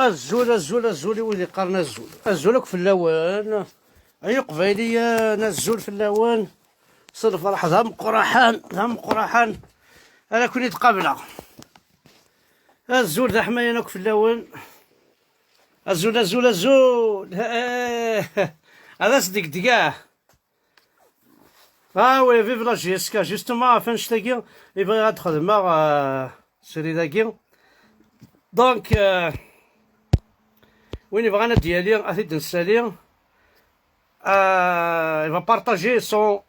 الزول ولي قرنا الزول في اللوان. اي قبيلية الزول في اللوان صرف فرح ذم قرحان. انا كوني تقابله الزول ذا حماية في اللوان. الزول هذا صديق دقاه. وي فيف لا جيسكا جوستومون فاش تلاقي يبغي يدخل مع سيري داكي دونك وين يبغى انا ديالي اثيد نسالي il va partager son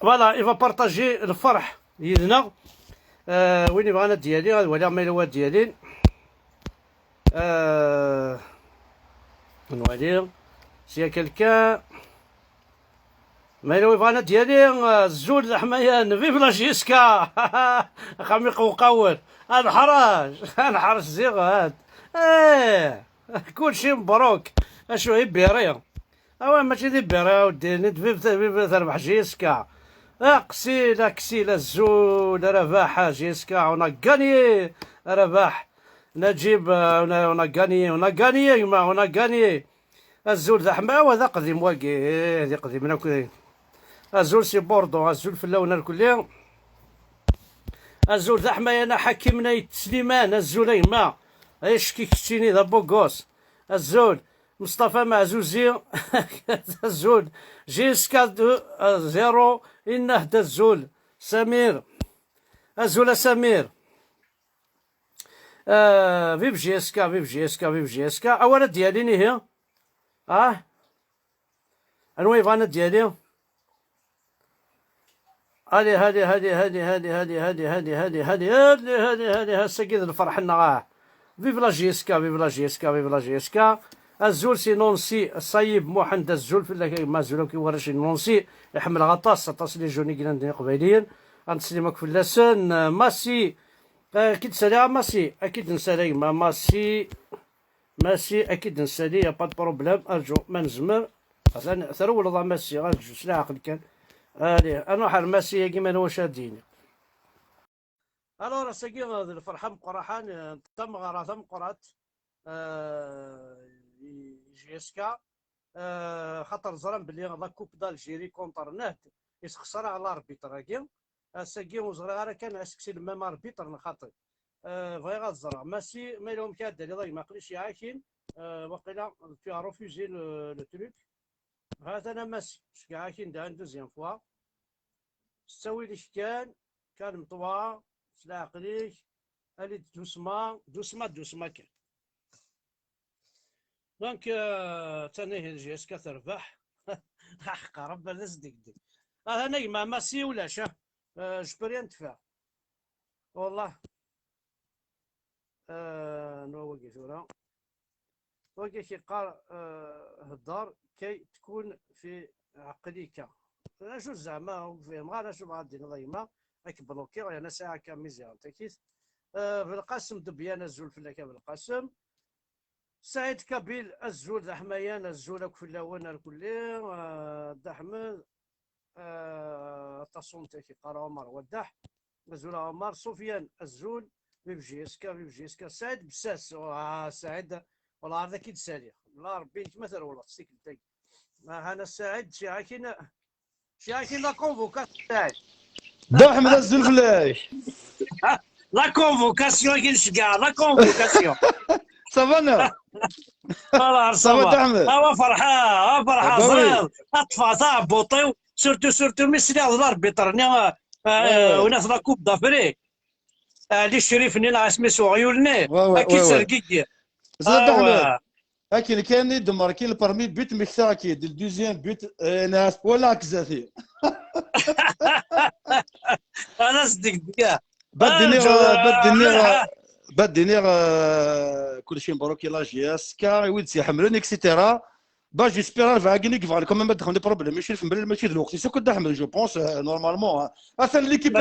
فوالا il va partager الفرح ديالنا. وين يبغى انا ديالي ولا ميلوات ديالي نوالي سي كلكان ميلو يبغى انا ديالي الزول حمايان فيف لا جيسكا خميق وقور الحراج زيغ هاد كلشي مبروك اشو هي بيريا ماشي دي بيريا ودي فيف تربح جيسكا كسيلا الزول رباح جيسكا ونا غاني رباح نجيب ونا غاني الزول ذا حماية وهذا قديم واقي هذه قديمنا كذا الزول سي بوردو الزول في اللون الكلي الزول ذا حماية انا حكيمنا سليمان الزول يما يشكي كتيني ذا بوغوس الزول مصطفى معزوزي الزول جيسكا زيرو انه دا الزول سمير الزول سمير فيف جيسكا اولا ديالي هي انو يبغانا ديالي هادي هسا كي الفرح لنا فيف لا جيسكا الزول سي نونسي الصايب محمد الزول في ما زول كيورش نونسي يحمل غطاس لي جوني كنا قبيليين غنسلمك في اللسان ماسي اكيد نسالي ماسي اكيد نسالي ماسي اكيد نسالي يا با بروبليم ارجو ما نزمر ثرو ولا ماسي غنجو شنو عقل كان انا حال ماسي كيما هو شاديني الو ساكي الفرحه مقرحان تم قرات جيسكا خاطر زران بلي لا كوب دالجيري كونتر نهد يسخسر على الاربيتر ساكي وصغير كان اسكسي المام اربيتر خاطر بغي غتزرع ماشي ما لهم كاد اللي ما قليش يعاكين وقيلا tu as refusé le truc هذا انا ماشي كاعاكين دا دوزيام فوا سوي لي كان مطوى سلا عقليك الي دوسما كان دونك تاني جيسكا تربح حق رب الناس ديك هذا نجمة ماسي ولا شا جبريان تفاح والله نوقف ورا وقف كيقال هدار كي تكون في عقليك شو زعما فيهم غير شو غادي ديما راك بلوكي انا ساعه كمزيان تاكيد بالقاسم دبيان الزول في بالقاسم سعيد كابيل الزول ذا حمايان الزول في اللون الكلي دحمد تصونتي كي قرا عمر ودح الزول عمر سفيان الزول فيف جيسكا سعيد بساس سعيد والله هذا كي تسالي لا ربي يتمثل والله تسيكلتي انا سعيد شي عاكين لا كونفوكاسيون سعيد دحمد الزول فلاش لا كونفوكاسيون كنشكا لا كونفوكاسيون صافانا والله صافا دحمد هو فرحة صغير اطفى تاع بوطيو سورتو ميسي على الاربيتر وناس لا كوب دافريك اللي شريفني لا سميتو عيوني اكيد سرقيكي دحمد اكيد كان يدمر كاين البرمي بيت مكسا اكيد الدوزيام بيت ناس ولا كزاثي انا صدق ديك بدني كل شيء مبروك لا جيسكا ويدسي حملون اكسيتيرا جيسبيغ فاكيني كيفال كومون ما دخلني بروبليم ماشي دلوقتي سي كنت احمد جو بونس نورمالمون اصلا ليكيب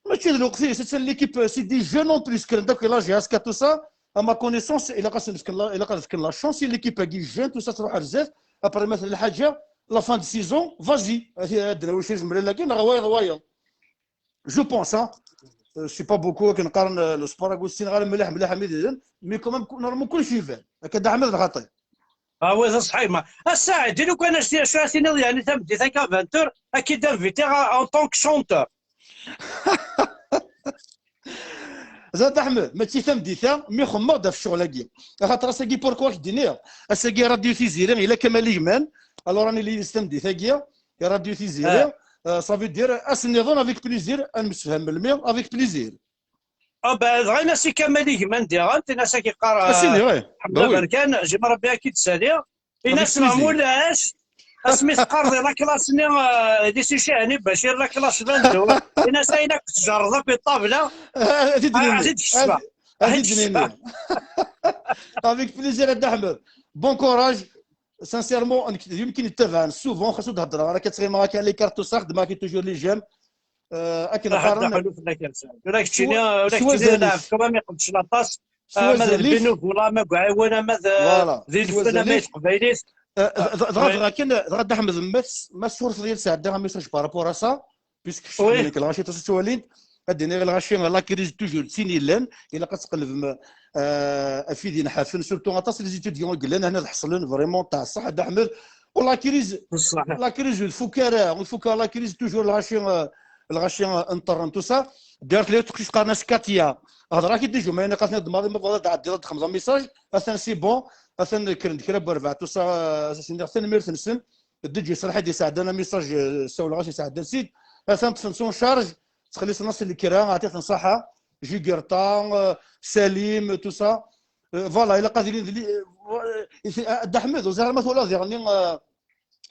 ماشي دلوقتي سي ليكيب سي دي جون اون بليس كان داك لا جيسكا تو سا ا ما كونيسونس الا قاسم لا شونس ليكيب كي جون تو سا تروح بزاف ابري مثلا الحاجه لا فان دو سيزون فازي الدراوي شي زمرين لكن غوايض جو بونس سي با بوكو كنقارن لو سبور السنغال مليح مليح ميدان مي كومام نورمال كلشي يبان هكا احمد الخطيب. هو صحيح. ما الساعد لو كان شو عسيني يعني تمدي ثانك افنتور اكيد انفيتي اون طونك شونتور. زاد احمد ماشي ثمديثا مي خمر دا في الشغل كي خاطر ساكي بوركو دينير ساكي راديو تيزيري الا كمال يمان الو راني لي ستمديثا كي راديو تيزيري صافي دير اسنيظون افيك بليزير نمسفهم بالمي افيك بليزير. غير ناسي كمال يمان ديال انت ناس كي قرا اسيني وي حمد بركان جيب ربي اكيد سالي الناس ما مولاش اسمي قرضي لا كلاسني دي سي شاني بشير لا كلاس باندو الناس اين تجرد في الطابله هذه الشبع افيك بليزير احمد بون كوراج سانسيرمون يمكن يتبع سوفون خاصو تهضر راه كتغي معاك كان لي كارتو صاح ما كي توجور لي جيم اكيد قارن حلو في ذاك ولاك تشيني لا كما ما يقدش لاطاس ماذا بينو ولا ما كعاونه ماذا ذي الفنا ما قبايليت ضغط كان ضغط احمد ما السورس ديال ساعه ما ميساج بارابور ا سا بيسك شويه الغاشي تسولين اديني الغاشي لا كريز توجور سيني لان الا كتقلب افيدين حافن سورتو غاطاس لي زيتيديون قلنا هنا حصلن فريمون تاع الصح احمد ولا كريز لا كريز الفكره لا كريز توجور الغاشي انترن تو سا دارت لي تقيس قناش كاتيا هضره كي تجو ما نقاش نضمر ما فضل تعدي خمسه ميساج اثن سي بون اثن كرنت كرا بربع تو سا سيندير ثاني ميرثن سن دجي صراحه دي ساعدنا ميساج سول غاشي ساعد نسيت اثن تفنسون شارج تخلي نص الكرا عطيت نصحه جيغرتا سليم تو سا فوالا الا قادرين احمد وزعما ولا يعني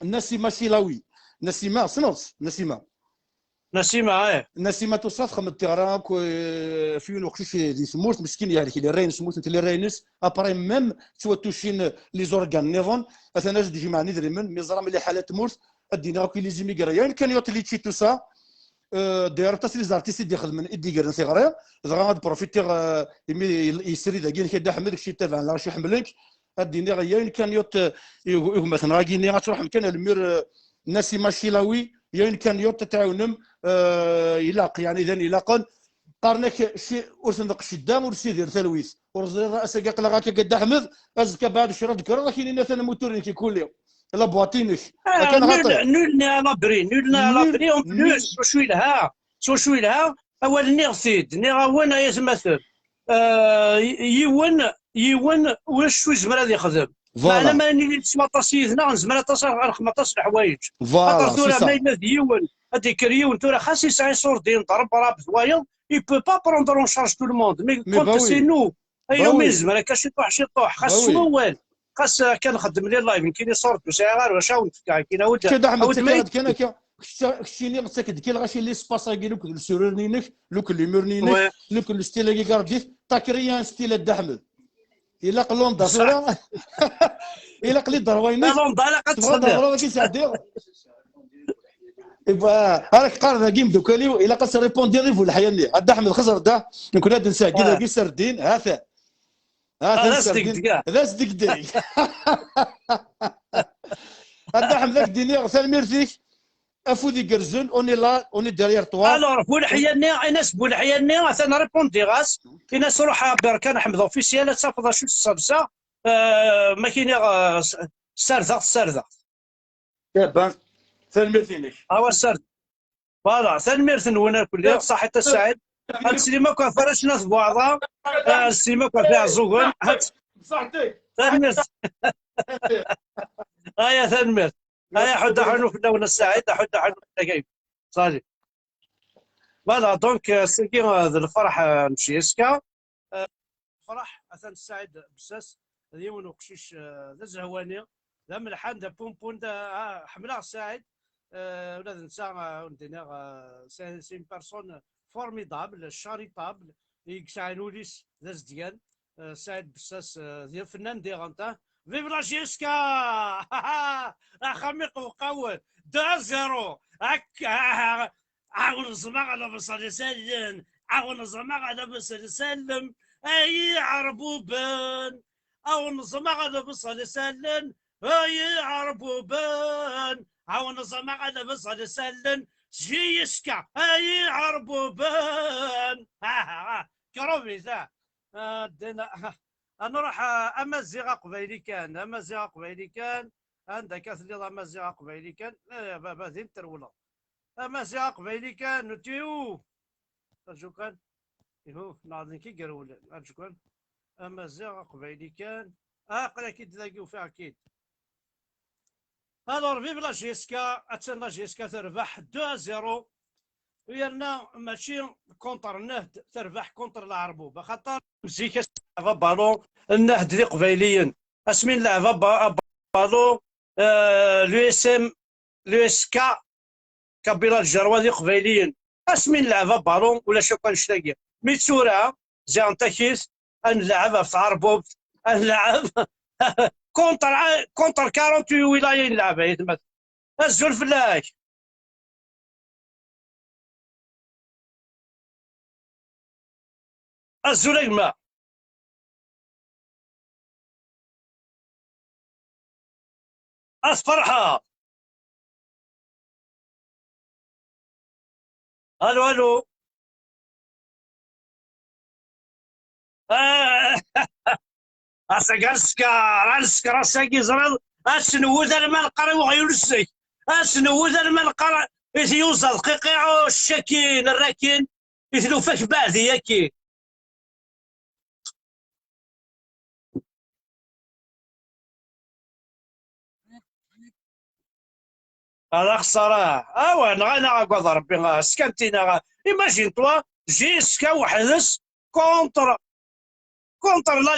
النسيمه سيلاوي نسيمه صنوص نسيمه تصاف خم التيران في وقتاش دي سموت مسكين يعني كي رين سموت انت اللي رينس ابري ميم تو توشين لي زورغان نيفون اثنا جدي جمعني دريمن ميزرام اللي حالات مورت ادينا كي لي زيميغريان كان يوتلي تشي تو سا داير حتى لي زارتيست اللي يخدم من ادي كير صغير غاد بروفيتير يسري داكين كي حملك شي تابع لا شي حملك ادينا غيان كان يوت مثلا راكيني غتروح مكان المير نسيمه شيلاوي يعني كان يوت تعاونم يلاق يعني اذا يلاقن قارنك شي ورثندق شدام ورسي دير تلويث ورزي راسك قلغاك قد احمد ازكى بعد شرا ذكر راه كاينين مثلا موتورين كيكون لهم لا بواطينك كان غطي نولنا لابري اون بلوس شوي لها اول نيغسيد نيغاونا يتمثل يون واش شوي زمرا يخدم معنا ما نسمع تصيدنا نزمرا تصار 15 حوايج خاطر ثورة ما يناد يون هذيك ريون ثورة خاص يسعى صور دين ضرب راب ضوايا يو بو با بروندر اون شارج تو لو موند مي كونت سي نو يومين زمرا كاش يطوح خاص موال خاص كان نخدم لي اللايف كاين اللي صورت وسعر وشاون كاين ود كذا احمد كان كشتيني غتسكت كي غاشي لي سباسا كيلوك السورنينك لوك اللي مرنينك لوك الستيل كي كارديف تاكريان ستيل احمد الا قلون دافورا الا قلي دروينك لوندا لا قتصدق كيساعدوا ايوا راك قارن كيم دوكالي الا قص ريبوندي ريفو الحياه هاد احمد خزر دا نكون هاد نسى كذا كي سردين هذا هذا صدق ديك هاد احمد ذاك ديني ثاني ميرتيك افودي كرزون اوني لا اوني ديريير توا الوغ بولحياني ايناس بولحياني انا ريبوندي غاس ايناس روح بركان احمد اوفيسيال تفضل شو الصبسه ما كاين سردغ دابا ثاني ميرتينك هو السرد فوالا ثاني ميرتن وانا كل صح حتى السعيد هاد السينما كان فرش ناس بعضها السينما كان فيها زوغن صحتك ثاني ميرتن هيا ثاني ميرتن هيا حد حنو في الدولة السعيد حد حنو في الدقايق صافي فوالا دونك سيكي الفرح نمشي اسكا الفرح اثن السعيد بساس اليوم وقشيش ذا زهواني ذا ملحان ذا بومبون ذا حمله السعيد ولا ننسى عندنا سي اون بيرسون فورميدابل شاريتابل يكسعينوليس ذا زديان سعيد بساس ديال فنان ديغانتا فيف لا جيسكا خميق وقوي 2-0 هكا عاون زمان على بصر يسلم عاون زمان على بصر يسلم اي عربوبان عاون زمان على بصر يسلم اي عربوبان عاون زمان على بصر يسلم جيسكا اي عربوبان كروبي ذا دينا نروح امازيغ قبيلي كان امازيغ قبيلي كان عندك اللي امازيغ قبيلي كان بابا ذي ترولا امازيغ قبيلي كان تيو ارجو كان يهو ناضي كي قرول ارجو كان امازيغ قبيلي كان قال اكيد تلاقيو فيها اكيد. الور فيف لا جيسكا اتسنى جيسكا تربح 2-0 ويرنا ماشي كونتر النهد تربح كونتر العربوبه خاطر مزيكا لعبه بالون النهد ذي قبيليا اسمين لعبه بالون لو اس ام لو اس كا كابيلا الجروه ذي قبيليا اسمين لعبه بالون ولا شو كان شتاقي ميتسورا زي انتكيس نلعبها في عربوب نلعب كونتر 48 ولايه نلعبها يتمثل الزول فلاك الزول اجمع فرحه الو الو راسك راسك يزرد اسنو ذا المال قرا وغيرسك اسنو ذا المال قرا يوصل دقيقه الشكين الراكين يثلو فاك بعد ياكي هذا خساره انا نقعد ربي سكنتينا ايماجين توا جيسكا وحدث كونتر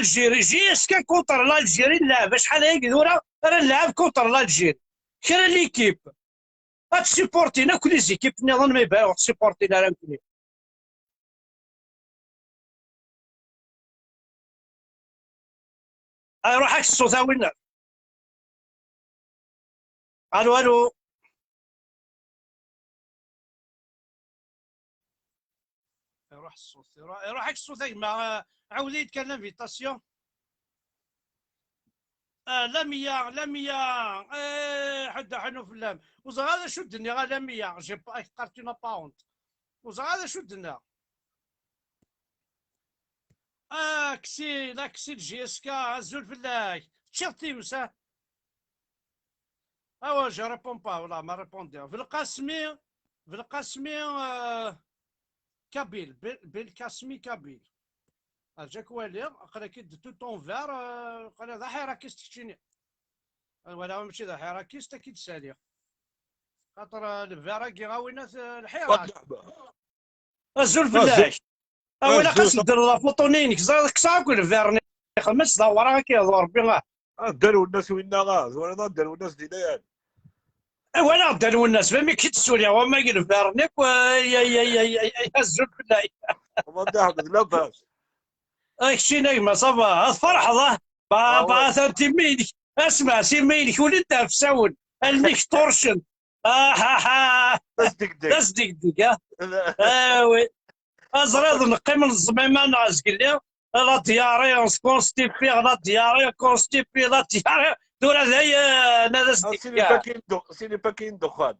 جيسكا كونتر الجيري نلعب شحال هيك دورة راه نلعب كونتر الجيري كرا ليكيب تسيبورتينا كل زيكيب نظن ما يبان تسيبورتينا راه نكوني روح هاك الصوت وين الو الو يروح الصوت يروح هاك الصوت مع عاود يتكلم فيتاسيون لا مية حد حنو في اللام وزا هذا شو الدنيا لا مية جي قرتينا باوند وزا هذا شو الدنيا كسي لا كسي الجي اس كا الزول فلاك تشيرتي مسا جي ريبون با ولا ما ريبوندي في القاسمي كابيل بالكاسمي كابيل جاك والي قال كي تو طون فار قال هذا حراكيس تكتشيني ولا ماشي ذا حراكيس اكيد سالي خاطر الفارا كي غاوينا الحراك الزول فلاك ولا خاص دير لا فوطونينك زادك صاحبك الفيرني خمس دورة كيهضر بها داروا الناس وين غاز ولا داروا الناس دينيان ولا داروا الناس فهمي كي تسولي وما قال فيرنيك يا الزول فلاك وما داحد لا باس شي نجمة صافا فرح ظه با تيمينك اسمع سيمينك ولد في ساون النيك تورشن ها تصدق ديك وي ازرد نقي من الزميمه ناس قال لي لا دياري كونستيبي لا دياري كونستيبي لا دياري دور هذايا انا سيني باكين دخان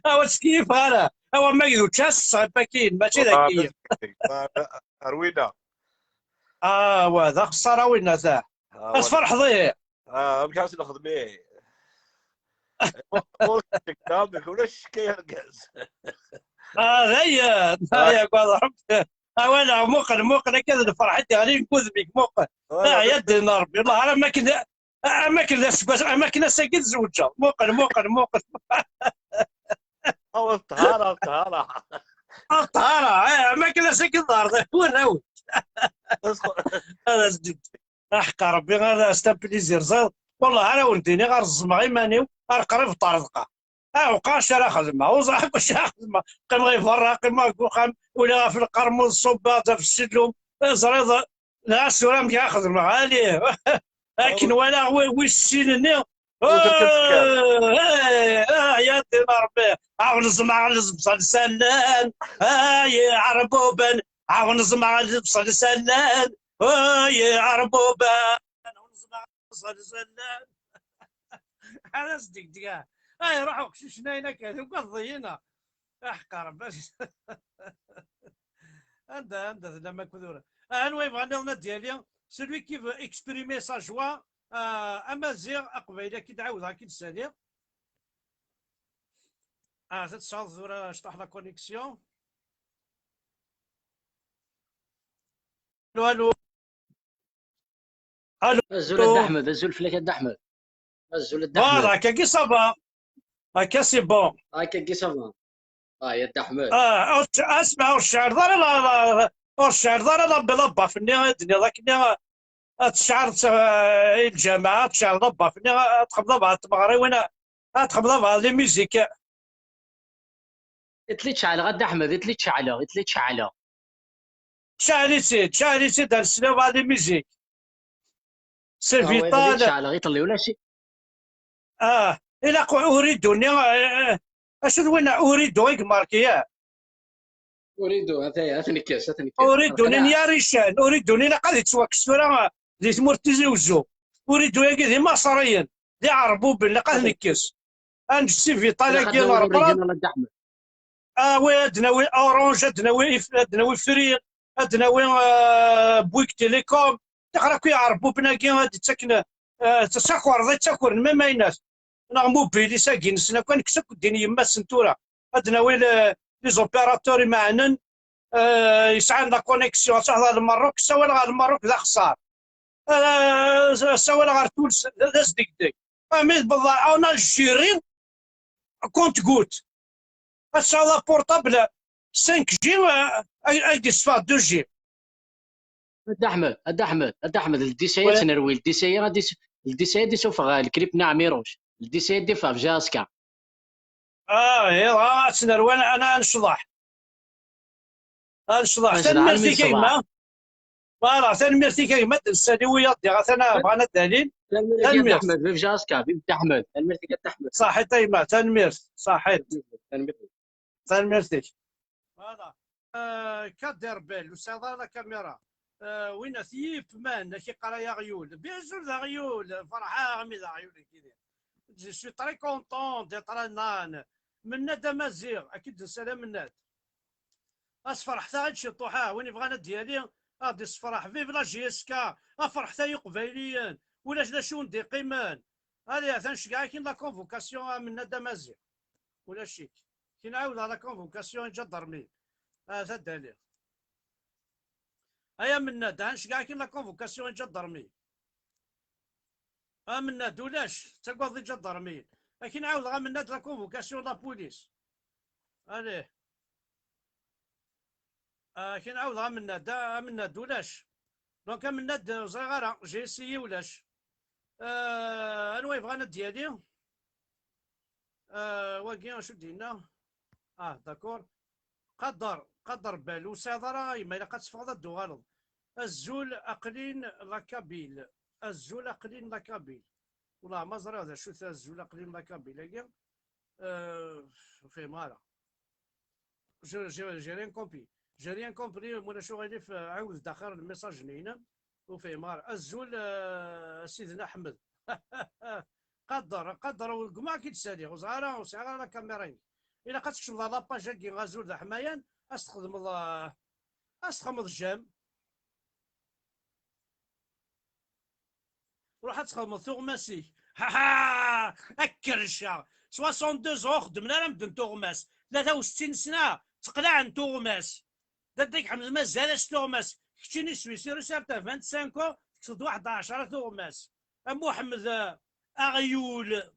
واش كيف انا هو ما يدو تشاس باكين ماشي ذاك اروينا وهذا خساره وين ذا اصفر حظيه مش ناخذ به كتابك ولا شكي هرقز هيا قال ربي وانا موقن كذا فرحتي غادي نكذ بك موقن يا دين ربي والله انا ما كنا ساكن زوجه موقن طهارة ما كنا ساكن دار وين هو هذا جد احقى ربي هذا استا بليزير زاد والله انا ولديني غير الزما غيماني غير قريب طارقه وقاش راه خدمه وصاحب واش خدمه قيم غير فراقي ما قام ولا في القرموز الصباطه في السلوم زريضه لا سورام كاع خدمه عليه لكن ولا ويسينني يا دي ربي عاون على بصل سلان يا عربوبا عاون على بصل سلان يا عربوبا عاون بصل سلان انا صدق روحوا قششنا هنا كذا وقضينا احقر باش عندها لما كذوره انوي بغا لنا ديالي سلوي كيف اكسبريمي سا جوا امازيغ اقبيله كي تعاودها كي تسالي تتصاوب ذورا شطح لا كونيكسيون الو الو الزول د احمد الزول فلاك د احمد الزول د احمد فوالا هكا كي صافا هكا سي بون هاكا كي صافا يا د احمد اسمع الشعر دار لا الشعر دار لا بلا بافني الدنيا ذاك تشعر الجامعه تشعر بافني تخبط بعض المغرب وين تخبط بعض لي ميوزيك اتلي تشعل غد احمد اتلي تشعل اتلي تشعل شعري سيد السلام بعض لي ميوزيك سي اتلي فيتال تشعل غيطلي ولا شي الى اريدني اشد وين اريد هيك ماركيه اريد هذايا اتنكس اريدني يا ريشان اريدني لقد يتوكس ولا لي تمرتزي وزو اريد هيك ذي مصريا ذي عربوب لقد نكس انجسي في طالع كي الاربعه وي ادناوي اورانج ادناوي فري ادناوي بويك تيليكوم تقرا كي يعربوا بناكي هادي تسكن تساكور ذي تساكور ما مايناس انا موبيلي ساكين سنا كان كسك الدنيا يما سنتورا ادناوي لي زوبيراتوري معنا يسعى لا كونيكسيون صح هذا المروك سوا غير المروك ذا خسار سوا غير تونس داز ديك ديك امي بالله انا الجيرين كنت قلت السالا بورتابل 5 جي ايدي صفا 2 جي د احمد الديسايا تنروي الديسايا دي سوف الكليب ناع ميروش الديسايا دي فاف جاسكا يلا تنروي انا نشضح تنمرتي كيما فوالا تنمرتي كيما تنسالي ويا انا بغانا الدليل تنمرتي احمد في جاسكا في احمد تنمرتي احمد صحيح تيما تنمرت صحيح تنمرتي فوالا كدير بال وسيطر لا كاميرا وين ثيف مان كي قرا يا غيول بيزول ذا غيول فرحة غمي ذا غيول كي جو سوي تري كونطون دي نان من ناد مازيغ اكيد السلام من ناد اصفر حتى هادشي طوحاه وين بغانا ديالي غادي الصفراح فيف لا جي اس كا افرح حتى قبايليا ولا لا شو ندي قيمان هذه تنشكا كاين لا كونفوكاسيون من ناد مازيغ ولا شيك كي نعاود على كونفوكاسيون جا ضرمي هذا الدليل ايا من ناد هنشكا كاين لا كونفوكاسيون جا ضرمي من ناد ولاش تقضي جا ضرمي لكن نعاود غا من ناد لا كونفوكاسيون لا بوليس عليه كي نعاود غا من ناد ولاش دونك من ناد صغيره جي اسيي ولاش انواي بغانا ديالي واكي شو دينا داكور قدر بالو سيضرا يما الا قد دو غلط الزول اقلين لاكابيل الزول اقلين لاكابيل والله ما زرا هذا شو الزول اقلين لاكابيل هكا في مالا جي ريان كومبي جي ريان كومبري مولا شو غادي عاود داخل الميساج نينا وفي مار الزول سيدنا احمد قدر وكما كيتسالي وزغاره وصغاره لا كاميرين الا قد لا لاباج كي غازول ذا حمايان استخدم الجام روح تخدم ثوغماسي اكرشا 62 ans خدمنا لا مدن توغماس 63 سنه تقلع عن توغماس ديك حمد مازالش توغماس كتشيني سويسي رسالته 25 تقصد واحد 10 توغماس محمد اغيول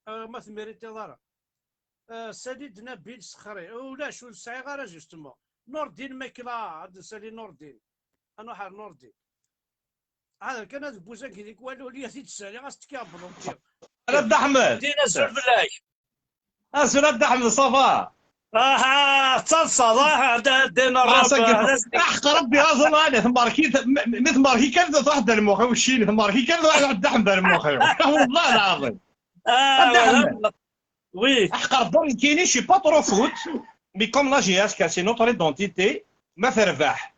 ما ثميريتي ضرا سالي نبيل سخري ولا شو الصغيره جوستومون نور الدين ماكلا هذا سالي نور الدين انا حار نور الدين هذا كان هذا بوزان كي ديك والو لي تسالي غاس تكابلو ولد احمد دينا الزول بالله ولد احمد صفا تصل دينا الرب احق ربي اظن انا مثل ماركي كان واحد المخي وشين ماركي كان واحد احمد المخي والله العظيم وي احقر الدور كاينين شي با ترو فوت مي كوم لا جي اس كا سي نوتر ايدونتيتي ما تربح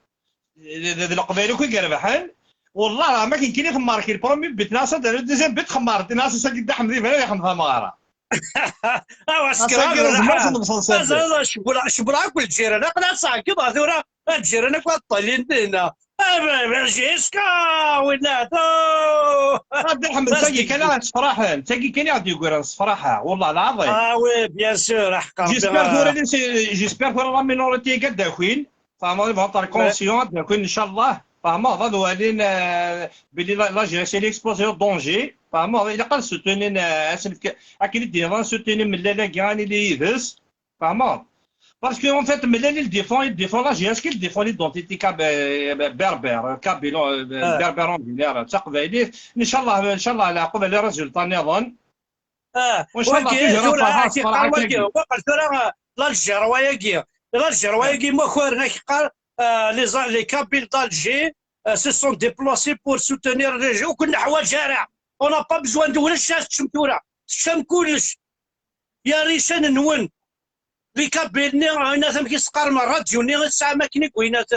القبائل كي يربحان والله راه ما كاين في ماركي البرومي بيت ناصر دار الدوزيام بيت خمارت ناصر ساكي حمدي فانا اللي خمضها مغاره سكران شبرا كل جيران قناة ساكي ظهورا الجيران كل طالين دينا جيسكا ولا عبد الحمد ساكي كان صراحه ساكي كان يعطي يقول صراحه والله العظيم وي بيان سور حق جيسبر ثورة لا مينوريتي قد داخلين فما بهطر كونسيون داخلين ان شاء الله فما هذو هذين بلي لا جي سي ليكسبوزيو دونجي فما الا قال سوتونين اكيد يدير سوتونين من لا كاني لي يدس فما باسكو اون فيت من اللي يديفون لا جي اس كي يديفون ليدونتيتي بربر كابيلون بربرون ديال تقبايلي ان شاء الله على قبل لي ريزولطا نظن وان شاء الله l'Algérie, moi, les Kabyles d'Alger se sont déplacés pour soutenir les régions. On n'a pas besoin de يا ريشان نون les Kabyles هنا ثم كيسقر مرات جوني ساعة ما كني كوينات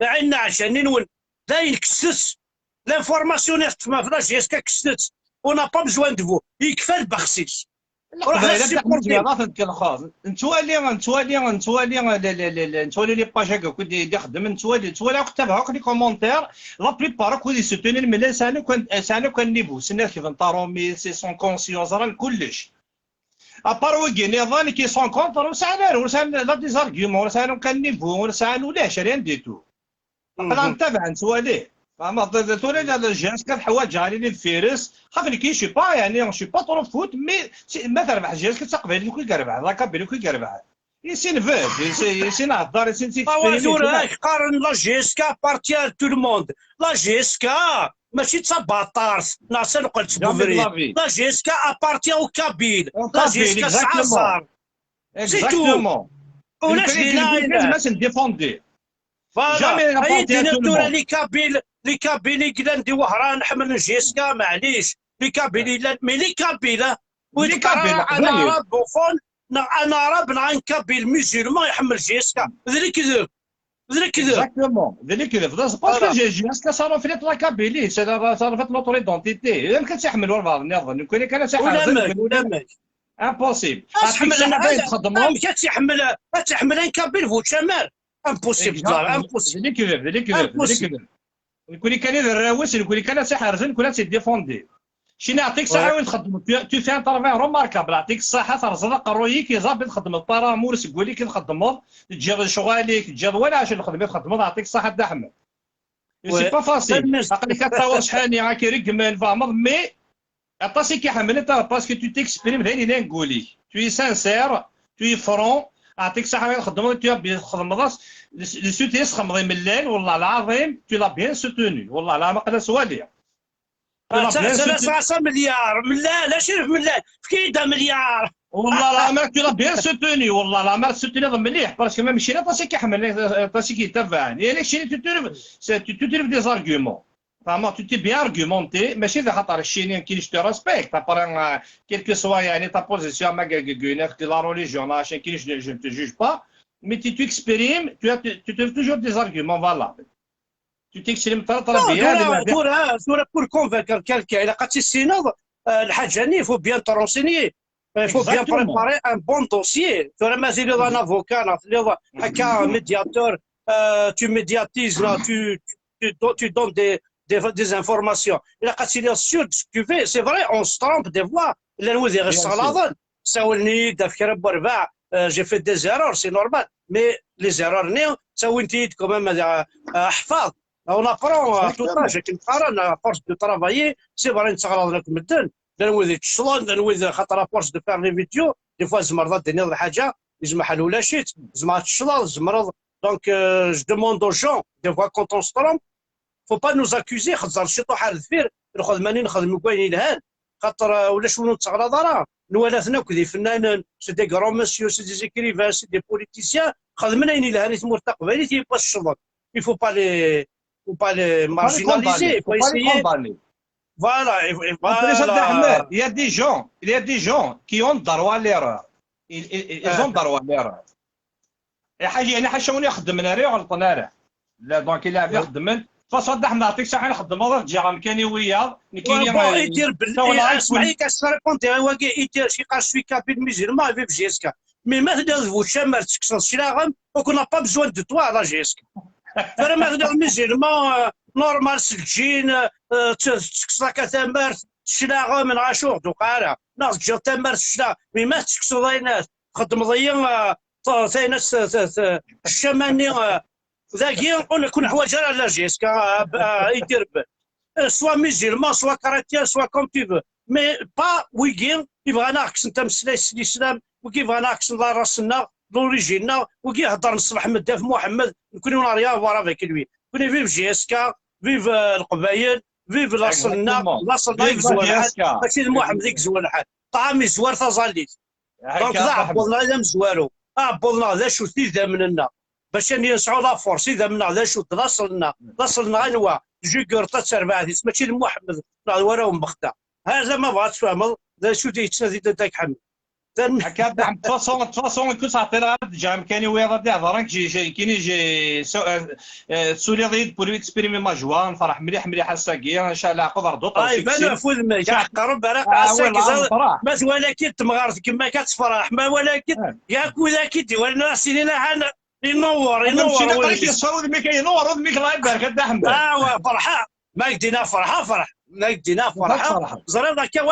عندنا عشان نون داين كسس لانفورماسيون تما فلاش يسكا كسس on n'a pas besoin de vous يكفى البخسيس نتولي لي باج هكا كنت يخدم نتولي كتبها هاك لي كومونتير لا بليبار كنت يسوتوني من سانو كان نيفو سنا كيف نطارومي سي سون كونسيونس راه كلش ابار وكي نظام كي سون كونتر وسان لا ديزارغيومون وسان كان نيفو وسان ولاش ريان ديتو انا نتابع نتولي فما تولي هذا الجهاز كان حوايج عليني الفيرس خافني كي شي با يعني شي با طرو فوت مي ما تربح الجهاز كتقبل كي كيربح لا كابيل كي كيربح يسين فيف يسين هضر يسين قارن لا جيسكا بارتي تو لو موند لا جيسكا ماشي تباطارس ناصر قلت بوفري لا جيسكا ابارتي او كابيل لا جيسكا سعصار اكزاكتومون ولاش لينا باش نديفوندي جامي يدينا لي كابيلي كلا ندي وهران نحمل جيسكا معليش لي كابيلي مي لي كابيلا انا راه بوفون انا راه بن كابيل ميزيلمون يحمل جيسكا ذلك كذب اكزاكتومون ذلك كذب باسكو جيسكا صاروا في لا كابيلي صاروا في لوطور ايدونتيتي يمكن تحمل ورا نظن يمكن كان ولا ماك امبوسيبل تحمل تحمل كابيل فوت شمال امبوسيبل امبوسيبل يكون كان الراوس يكون كان ساحر يكون ديفوندي شي نعطيك ساعه وين تخدم تو في ان طرافاي روماركابل نعطيك الصحه ترزق رويك يزاب تخدم البارامور تقول لك نخدمو تجي شغالك تجي ولا عشان نخدمو نعطيك الصحه د احمد سي با فاسيل عقلك كتصور شحال راه كيركمل فامض مي عطاسي كيحمل انت باسكو تو تيكسبريم هاني اللي نقول لك تو سانسير تو فرون عطيك صحه وين نخدمو تو بخدم راس السوت يسخمضي من الليل والله العظيم تو لا بيان سوتوني والله لا ما قدر سوالي 3 مليار من لا شرف من لا فكيدا مليار والله لا ما تو لا بيان سوتوني والله لا ما سوتوني مليح باسكو ما مشينا طاسي كيحمل طاسي كيتبعني يعني شي تو دي زارغيومون فما تو تي بيان ارغيومونتي ماشي ذا خاطر الشينيين كاين جو ريسبكت ابار كيلكو سوا يعني تا بوزيسيون ما كاكونيك دي لا ريليجيون عشان كاين جو نتو جوج با مي tu exprimes tu trouves toujours des arguments valables tu t'exprimes très bien pour convaincre quelqu'un إلا قاتي السيناد الحاجة il faut bien te renseigner il faut bien préparer un bon dossier tu مازال un avocat هكا médiateur tu médiatises là tu donnes des informations إلا قاتي sûr de ce que tu fais c'est vrai on se trompe des fois إلا نوذي غير الصلاة ساولني داف كرب ورباع j'ai fait des erreurs c'est normal mais les erreurs ça quand même حفاظ on apprend tout ça j'ai qu'une à force de travailler c'est vrai نتغلط لك مدن نوذي تشلون نوذي خاطر force de faire les vidéos des fois زمرض الدنيا ولا حاجه يزم حل ولا شيء زعما تشلون زمرض donc je demande aux gens des fois quand on se trompe faut pas nous accuser خاطر شي طوح على الدفير ناخذ ماني نخدم كوين الهان خاطر ولا شنو نتغلط راه نوالثنا كذي فنانين سي دي غران مسيو سي دي زيكريفان سي دي بوليتيسيان خدمنا يعني لهاني تمور تقبالي تي با الشغل il faut pas les marginaliser il faut essayer voilà il y a des gens qui ont droit à l'erreur ils ont droit à l'erreur حاجه يعني حاشوني خدمنا راه غلطنا راه لا دونك الا يخدم فاصون احمد نعطيك صحه نخدم هذا الجهه مكانيويه بون يدير اسمعي كاسريبوندي واقي يدير شي قاش في كابيل ميزيرما في جيسكا مي مثلا فو شامر تكسر شلاغم وكنا با بزوان دو توا لا جيسكا فرا مثلا ميزيرما نورمال سجين تكسر كثمر شلاغم من عاشور دوقارا ناس جا تمر شلا مي ما تكسر داينات خدم ضيا ثايناس الشماني ذاكي نقول لك كل حوايج على جيسكا يدير سوا ميزيلمان سوا كاراتيان سوا كوم تي فو مي با ويكين يبغى ناقص انت مسلاي الاسلام وكيبغى ناقص راسنا لوريجينا وكي يهضر نصبح محمد في محمد نكونوا ناريا فوالا فيك لوي كوني فيف جيسكا فيف القبايل فيف لاصلنا فيف زوالحات ماشي محمد ديك زوالحات طعامي زوار تظليت دونك ذا عبودنا اذا مزوارو عبودنا ذا شو تيدا مننا باش نسعوا لا فورس اذا منا ذا شو لاصلنا غنوا جيكور تسربع ماشي محمد وراهم بختا هذا ما بغات تفهم ذا شو تيتسنى داك حمد هكا نعم فاصون كنت عطينا الجهه مكانيويه غادي هضرك كاين يجي سولي ضيد بور اكسبريمي ما جوا نفرح مليح الساكي ان شاء الله قدر دوط انا فوز ما قرب براق الساكي ما ولكن تمغارت كما كتفرح ما ولكن ياك وذاك ديوال الناس لينا حنا ينور يصور ميك ينور ميك الله يبارك هذا احمد فرحه ما يدينا فرحه ما يدينا فرحه زرينا كا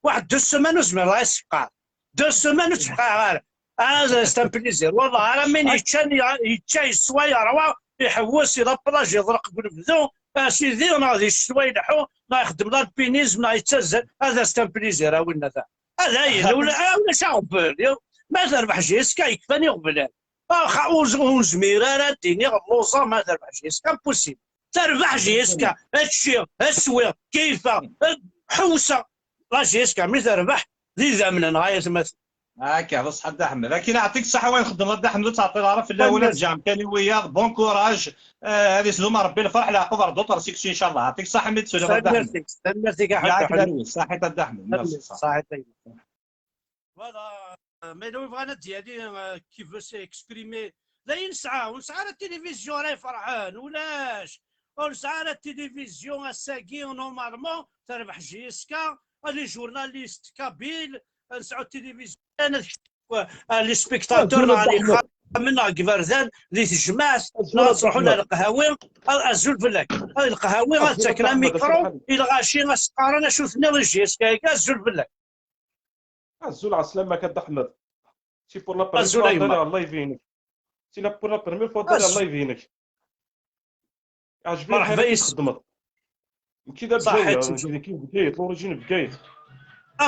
واحد دو سيمان وزمر الله يسقع 2 سيمان وتبقى غير هذا ستان بليزير والله انا من يتشاي السوايع روا يحوس يلا بلاج يضرق بالبدو سيدي غادي السوايع يلحو يخدم لا البينيزم يتسزل هذا ستان بليزير ولنا هذا هي ولا شعب ما تربح جيسكا يكفاني قبل ونزمير انا ديني غلوصه ما تربح جيسكا بوسيبل تربح جيسكا هادشي السويق كيفا حوسه لا جيسكا ملي تربح ذي زمن غايه مثلا هكا بصح حد احمد لكن يعطيك الصحه وين خدم هذا احمد تعطي العرف في الاولى الجامع كانيويه بون كوراج هذه سلومه ربي الفرح لا قدر دوطر سيكسي ان شاء الله يعطيك الصحه حمد سلومه ميرسي حبيبي صحيح هذا احمد صحيح فوالا مي لو بغانا ديالي كيف سي اكسبريمي لا ينسعى ونسعى على التلفزيون راهي فرحان ولاش ونسعى على التلفزيون الساكي نورمالمون تربح جيسكا لي جورناليست كابيل نسعوا التلفزيون لي سبيكتاتور راني منا كبرزان اللي تجمع نروحوا لها القهاوي الزول فلاك القهاوي تاكل ميكرو الغاشي غاسقارنا شوفنا رجيس كايكا الزول فلاك الزول على السلامه كاد احمد سي بور لا بريمير فوا داري الله يفينك سي لا بور لا بريمير فوا داري الله يفينك عجبني مرحبا الحال خدمت كذا بجاويه كيف بكايت لوريجين بكايت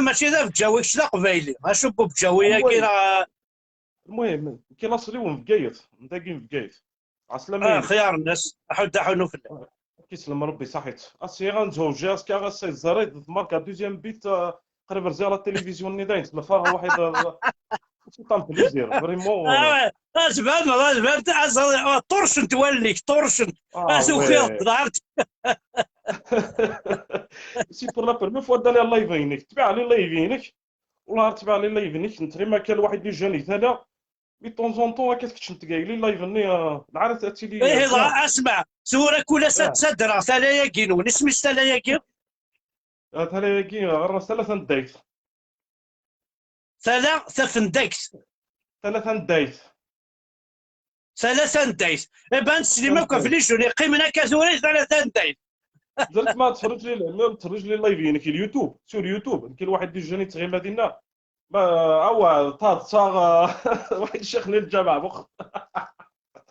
ماشي ذا بجاوي كش لا قبايلي غنشوفو بجاويه كاين المهم كاين اصلي ومبكايت نتاكين بكايت عسلامة خيار الناس حنو في الله كيسلم ربي صحيت اسي غنزوج اسكا غاسي الزريد ماركا دوزيام بيت قريب رزي على التلفزيون ني داين تلفا واحد سي طام بليزير فريمون زبان طرشن توليك طرشن اسوخي ضعرت سي بور لا بيرمي فوا دالي الله يبينك تبع لي الله يبينك والله تبع لي الله يبينك انت ما كان واحد اللي جاني ثلا مي طون زون طون كيفاش كنت قايل لي لايفني نعرف تاتي لي ايه اسمع سورك ولا صدر ثلاثه كينو اسمي ثلاثه كينو ثلاثه كينو غير ثلاثه ندايت ثلاثه ندايت ثلاثه ندايت ابان سليمه كفليش قيمنا كثوري ثلاثه ندايت درت ما تفرج لي لايفينك اليوتيوب سور يوتيوب كاين واحد اللي جاني تغير مدينه ما هو صاغ واحد الشيخ لي الجامعه بخ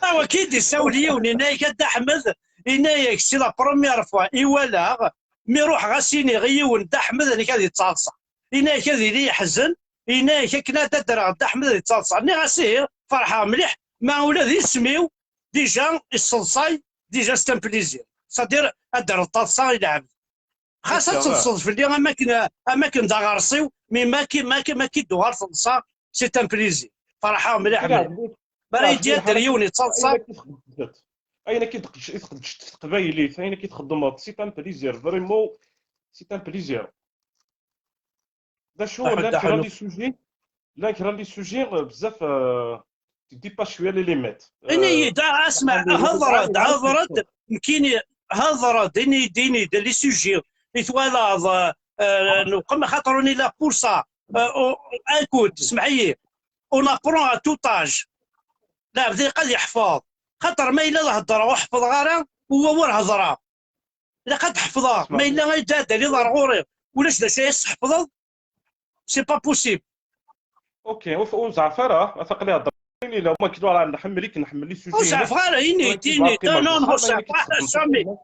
هو كيدي ساولي ونايا كدا احمد انايا سي لا بروميير فوا ايوالا مي روح غاسيني غيون دا احمد اللي كان يتصالصع انايا كذي لي يحزن انايا كنا تدرى دا احمد اللي يتصالصع ني غاسير فرحه مليح ما ولاد يسميو ديجا الصلصاي ديجا ستان بليزير صدير ادر الطاسه يلعب خاصة تصدف اللي اماكن دا غارسيو مي ما كيدوها الصلصه سي تان بليزير فرحه مليح برا ديال دريوني تصلصه اين كيتخدم قبايلي اين كيتخدم سي تان بليزير فريمون سي تان بليزير دا شو لا كرا لي سوجي بزاف ديباش شويه لي ليميت اني دا اسمع هضرت كاين هضره ديني لي سوجي يتوالاض نقم خاطروني لا بور سا اكوت اسمعي اون ابرون ا توت اج لا بدا قال يحفظ خاطر ما الا الهضره وحفظ غير هو ور هضره الا قد تحفظها ما الا غير دادا اللي ضر غوري ولاش دا شي يحفظ سي با بوسيبل. اوكي وزعفره اثق لي هضر لو ما كيدوا راه نحمل لي سوجي وزعفره يني ديني نون وزعفره سامي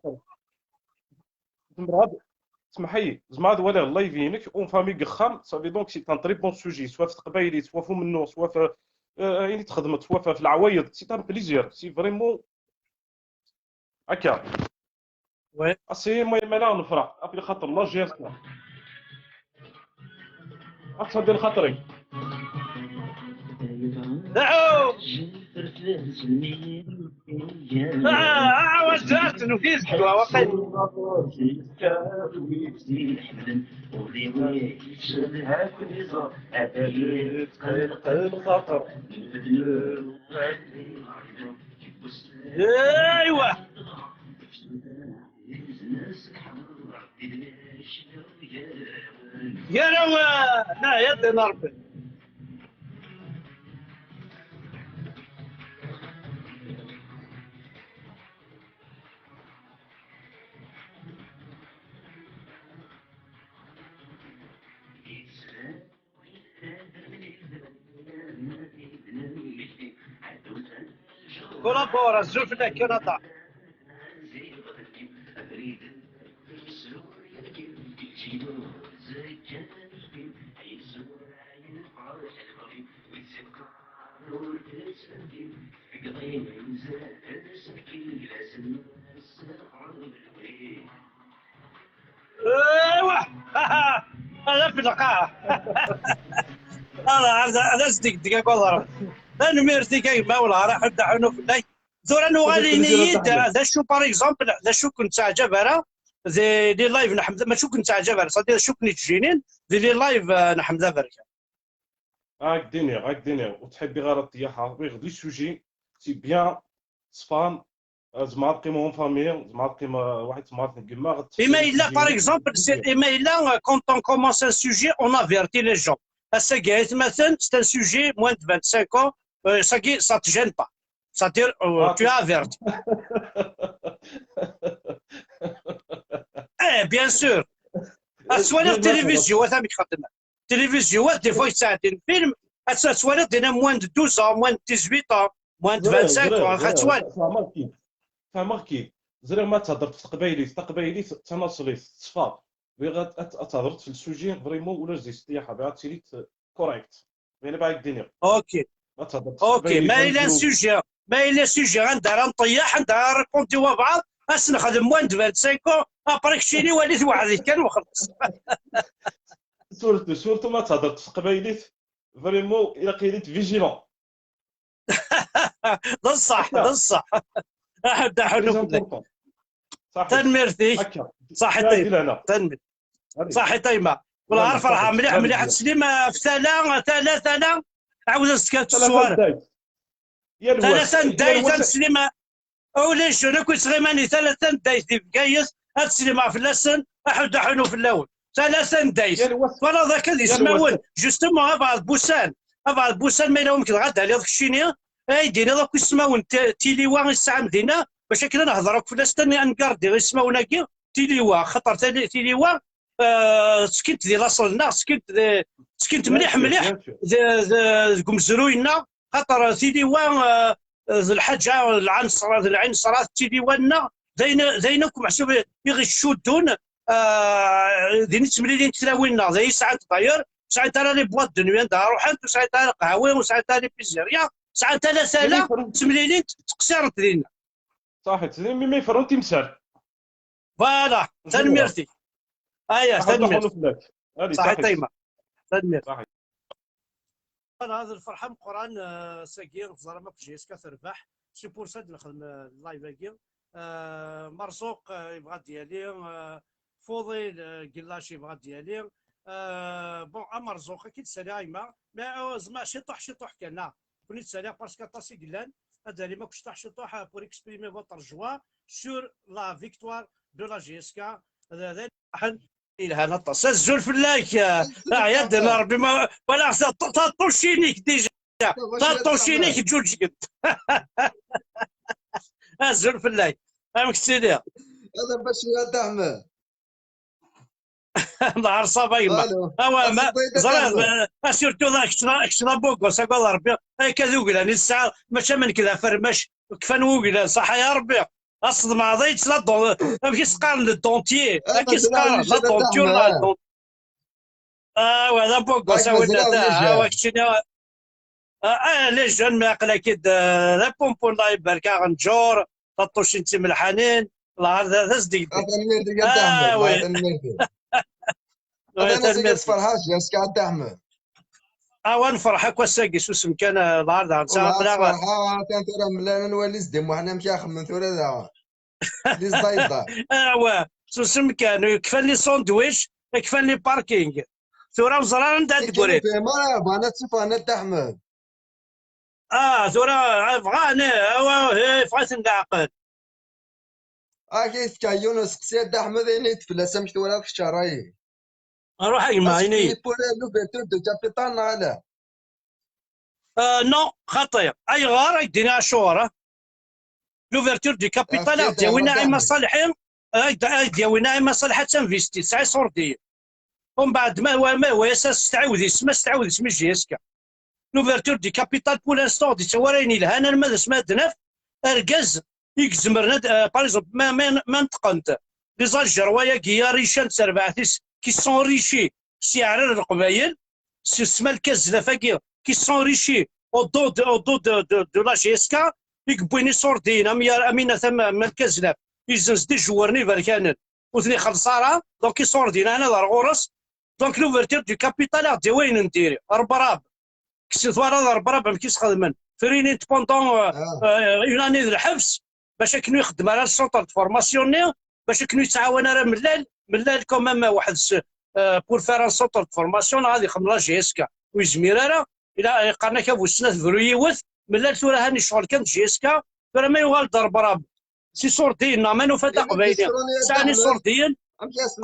اسمح لي زعما هذا ولا الله يبينك اون فامي قخام صافي دونك سي ان تري بون سوجي سوا في تقبايلي سوا في منو سوا في يعني تخدمت سوا في العوايد سي ان بليزير سي فريمون هكا وي اسي المهم انا نفرح ابي خاطر الله جيرتنا اتصدر خاطري دعو وجهت نفيس وقيل ايوه يا روا لا يد نربي كولابورا الزوج في كندا ايوه هذا في القاعه هذا صديق دقيقه والله انا ميرتي كاين ما ولا راح نبدا حنو في الليل زور انه غادي نيد هذا شو باغ اكزومبل هذا شو كنت عجب انا زي لي لايف نحمد ما شو كنت عجب انا صديق شو كنت تجينين زي لي لايف نحمد برك هاك ديني وتحبي غير الطياحه غير لي سوجي سي بيان صفان زعما تقيمهم فامي زعما تقيم واحد تمارت كيما اما الا باغ اكزومبل اما الا كونت اون كومونس ان سوجي اون افيرتي لي جون هسا قالت مثلا سي ان سوجي موان دو 25 ans ça te gêne pas c'est-à-dire tu avertis ايه بيان سور السوالف التلفزيون ثاني خدمه التلفزيون دي فوا يساعدين فيلم السوالف دينا موان دو 12 موان دو 18 موان دو 25 غاتسوالف فهمك كيف زرير ما تهضر في تقبايلي تناصلي صفا بغا تهضر في السوجي فريمون ولا زي السياحه بغا تسيري كوريكت يعني باغي الدنيا اوكي اوكي ما الى سوجي ما الى سوجي غندير نطيح ندير ريبونتي وبعض اس نخدم موان دو 25 ابريك شيني وليت وحدي كان وخلص سورتو ما تهضر في قبايليت فريمون الا قيليت فيجيلون بصح احد حنو تنمرتي صحي طيب تنمر صحي طيب ولا عارف راه مليح تسليم في ثلاثة عاود نسكت الصوارف ثلاثة ندايت تسليم وليش انا كنت غيماني ثلاثة ندايت في بكايس تسليم في اللسن احد حنو في الاول ثلاثة ندايت ولا ذاك اللي يسمعون جوستومون ابعد بوسان ما يلومك الغدا على ذاك الشيني ايدينا دوك يسمعون تيليوا الساعه مدينه باش كنا نهضروا في لاستني نكاردي يسمعونا كي تيليوا خطر تيليوا سكنت ديال اصلنا سكنت مليح مزروينا خاطر تيليوا الحاجه العين صرات تيليوانا زينكم محسوب يغشودون ديني تمليلين تلاوينا زي ساعات طاير ساعات راه لي بواط دو نوي دار روحات وساعات راه قهوه وساعات راه لي بيزيريا ساعات ثلاثة تمليلين تقصيرت لينا صحيح تسليم ما يفرون تمثال فوالا تنميرتي ايا تنميرتي صحيح تيما تنميرتي هذا الفرحه من القران ساكين زرما كجيس كتربح سي بور سا نخدم اللايف هاكي مرزوق يبغى ديالي فوضي قلاش يبغى ديالي بون مرزوق اكيد سلايمه ما زعما شي طوح كان كنت سالي باسكو طاسي قلان هذا اللي ما كنتش طاح شي طوح بور اكسبريمي فوتر جوا sur la victoire de la GSK. الهنا طاس الزول فلاك يا دنا ربي ما ولا طوشينيك ديجا طوشينيك جوج قد الزول فلاك فهمك سيدي هذا باش يا احمد. نهار صبايما هو ما زرا سيرتو كشنا بوكو ساقول ربي كذوقلا الساعه ماشي من كذا فرمش كفان وقلا صح يا ربي اصل ما ضيت لا دون كي سقال للدونتيي كي سقال لا دونتور لا دون هذا بوكو ساوينا هو كشنا لي جون ما عقل اكيد لا بومبون الله يبارك غنجور ططوش انت من الحنين الله هذا صديق انا سيدي فرحاش يا سكات احمد نفرح هكا ساقي سوس كان العرض عن ساعه بلا فرحه ترى ملانا نولي زدم وحنا مشي من ثورة ذا لي زايده سوس كان كفى لي ساندويتش كفى لي باركينغ ثورة وزرار ندعي تقولي ما انا تشوف انا احمد ثورة بغاني بغيت نعقل كيف كان يونس قسيد احمد يعني تفلس مش ولا في الشرايين نروح ايما عيني لوفرتور دو كابيتال على نو خطير اي غار يدينا الشهرة لوفرتور دو كابيتال ديوينا مصالحين ديوينا مصالح تنفيستي ساعي صوردي ومن بعد ما هو اساس تعاود اسم جيسكا لوفرتور دو كابيتال بور لانستون دي توريني الهنا ماذا سما دنف اركاز يكزمرنا باغ ما نتقنت لي زالجروايا كيا ريشان تربعتيس كي سون ريشي سيعرر القبايل سما الكاز لافاكي كي سون ريشي او دو دو لا جيسكا يكبويني صوردين امينه ثم الكاز لاف يزنز دي جوارني بركانن وثني خلصارا دونك كي صوردين انا الغورس دونك لوفرتير دو كابيتال دي وين نديري ربراب كسيتوار ربراب ما كيسخدمن فريني بوندون اون اني الحبس باش كنو يخدم على السونتر دو فورماسيون باش كنو يتعاون راه ملال كومام واحد بور فار ان سونتر دو فورماسيون غادي يخدم لا جي اس كا ويزمير الى قرنا كابو السنه فرويوث ملال ثورة هاني شغل كانت جي اس كا ثورة ما يوغال ضرب راب سي صوردين ما نفدا قبايلي ساني صوردين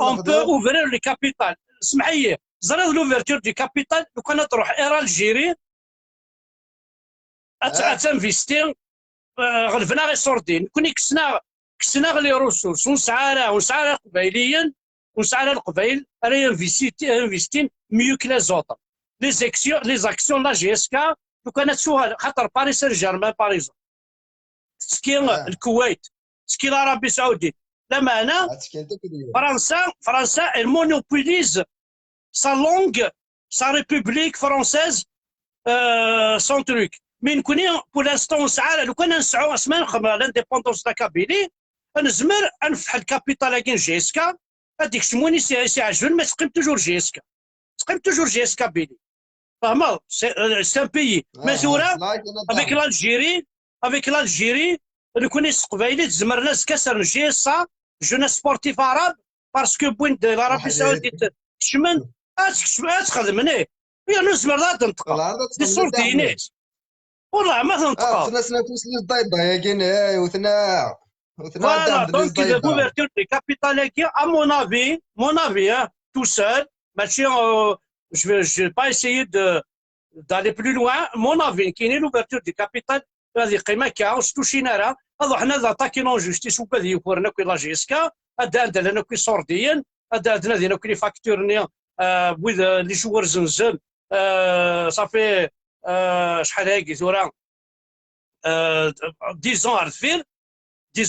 اون بو اوفرير لي كابيتال اسمح لي زرا لوفرتور دي كابيتال لو كان تروح ايرا الجيري اتنفيستي غلفنا غير صوردين كوني كسنا غير لي ريسورس ونسعى قبايليا ونسعى القبايل راه انفيستين ميو كلا زوطر لي زاكسيون لا جي اس كا لو كانت سوها خاطر باريس سان جيرمان باريزون تسكي الكويت تسكي العربي السعودي لا معنى فرنسا المونوبوليز sa langue, sa république française, son truc. Mais pour l'instant, لو كنا نسعوا اسمان لانديبوندونس تاع كابيلي نزمر نفتح الكابيتال كاين جي اس كا هذيك شموني سي عجبن ما تقيم توجور جي اس كا تقيم توجور جي اس كا بيلي فهمت سي ان بيي مثورة افيك لالجيري لو كنا قبايلي تزمر ناس كسر جي اس جونا سبورتيف عرب باسكو بوين دو العربيه السعوديه شمن تخدمني يا نزمر لا تنطق دي صورتينيت والله ما تنطق ناس نفوس لي ضايبه يا كاين وثنا فوالا دونك لا كوفرتور دي كابيتال كي ا مون افي تو سول ماشي جو با اسيي d'aller plus loin mon avis كاين لوفرتور دي كابيتال هذه قيمه كاوس توشينا راه هذا حنا ذا تاكينون جوستيس وكذا يكورنا كي لا جيسكا هذا عندنا كي صورديين هذا عندنا دينا كي فاكتورني بوذ لي جوار زنزل صافي شحال هاكي ثورة 10